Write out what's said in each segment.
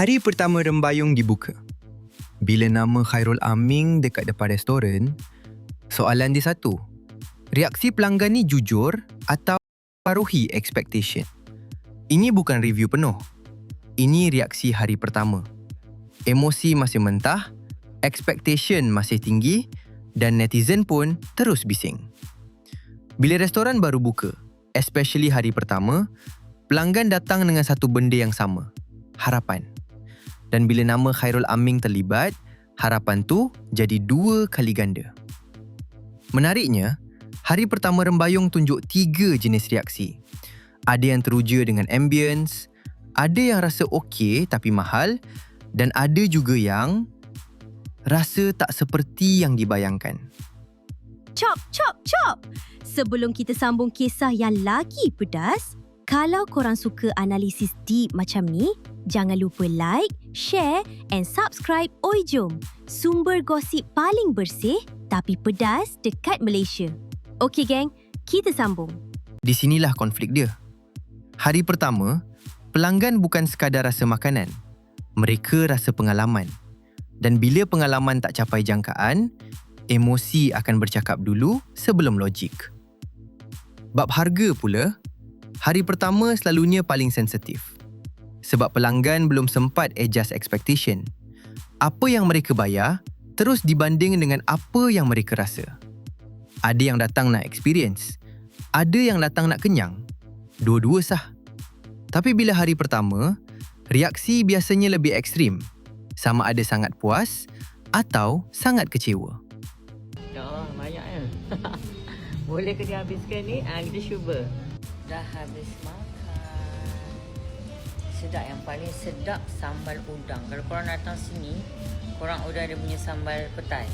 Hari pertama rembayung dibuka. Bila nama Khairul Aming dekat depan restoran, soalan dia satu. Reaksi pelanggan ni jujur atau paruhi expectation? Ini bukan review penuh. Ini reaksi hari pertama. Emosi masih mentah, expectation masih tinggi dan netizen pun terus bising. Bila restoran baru buka, especially hari pertama, pelanggan datang dengan satu benda yang sama, harapan. Dan bila nama Khairul Aming terlibat, harapan tu jadi 2 kali ganda. Menariknya, hari pertama rembayung tunjuk 3 jenis reaksi. Ada yang teruja dengan ambience, ada yang rasa okey tapi mahal, dan ada juga yang rasa tak seperti yang dibayangkan. Chop, chop, chop! Sebelum kita sambung kisah yang lagi pedas, kalau korang suka analisis deep macam ni, jangan lupa like, share and subscribe Oi Jom, sumber gosip paling bersih tapi pedas dekat Malaysia. Okey geng, kita sambung. Di sinilah konflik dia. Hari pertama, pelanggan bukan sekadar rasa makanan. Mereka rasa pengalaman. Dan bila pengalaman tak capai jangkaan, emosi akan bercakap dulu sebelum logik. Bab harga pula, hari pertama selalunya paling sensitif. Sebab pelanggan belum sempat adjust expectation. Apa yang mereka bayar terus dibanding dengan apa yang mereka rasa. Ada yang datang nak experience. Ada yang datang nak kenyang. Dua-dua sah. Tapi bila hari pertama, reaksi biasanya lebih ekstrim. Sama ada sangat puas atau sangat kecewa. Oh, banyak kan? Boleh ke dia habiskan ni? Kita cuba. Dah habis makan. Sedap, yang paling sedap sambal udang. Kalau korang datang sini, korang order dia punya sambal petai.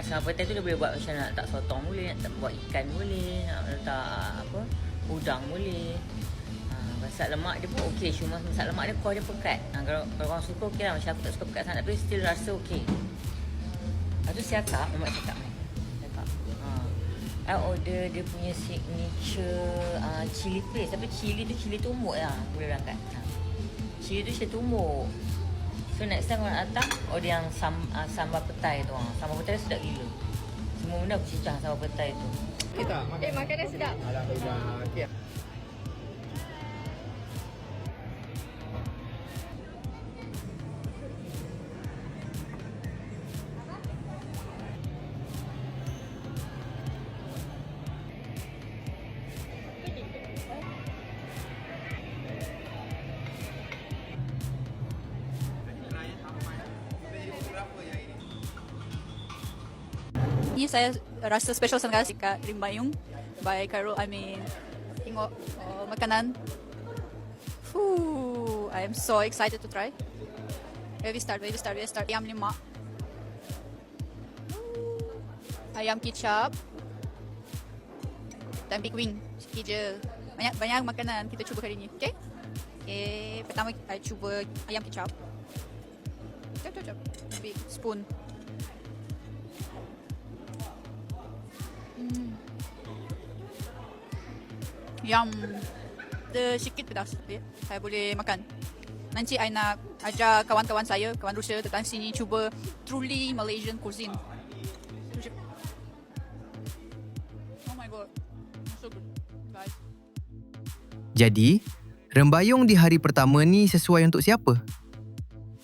Sambal petai tu dia boleh buat macam nak letak sotong boleh, nak buat ikan boleh, nak letak udang boleh. Masak lemak dia pun okey, cuma masak lemak dia kuah dia pekat. Kalau korang suka okey lah, macam aku tak suka pekat sangat tapi still rasa okey. Lepas tu siakap, Mamat cakap. I order dia punya signature chili paste. Tapi chili tu chili tumbuk lah. Boleh berangkat. Chili tu chili tumbuk. So next time korang datang, order yang sambal petai tu. Sambal petai sedap gila. Semua benda aku cicah sambal petai tu. Kita makanan sedap. Alhamdulillah. Okay. Ini saya rasa special sangat dekat Rembayung by Khairul Aming. Tengok makanan. I am so excited to try. Where we start? Ayam lemak. Ayam kicap. Dan big wing. Sikit je. Banyak makanan kita cuba hari ni. Okay? Pertama I cuba ayam kicap. Jap. Big spoon. Yum. Dia sikit pedas. Saya boleh makan. Nanti I nak ajar kawan-kawan saya, kawan Rusia datang sini cuba truly Malaysian cuisine. Oh my god. So good. Guys. Jadi, rembayung di hari pertama ni sesuai untuk siapa?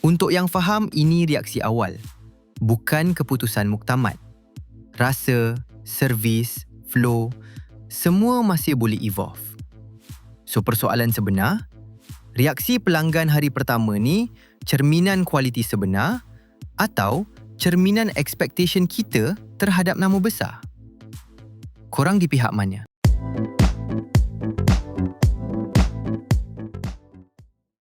Untuk yang faham, ini reaksi awal. Bukan keputusan muktamad. Rasa, servis, flow, semua masih boleh evolve. So persoalan sebenar, reaksi pelanggan hari pertama ni cerminan kualiti sebenar atau cerminan expectation kita terhadap nama besar? Korang di pihak mana?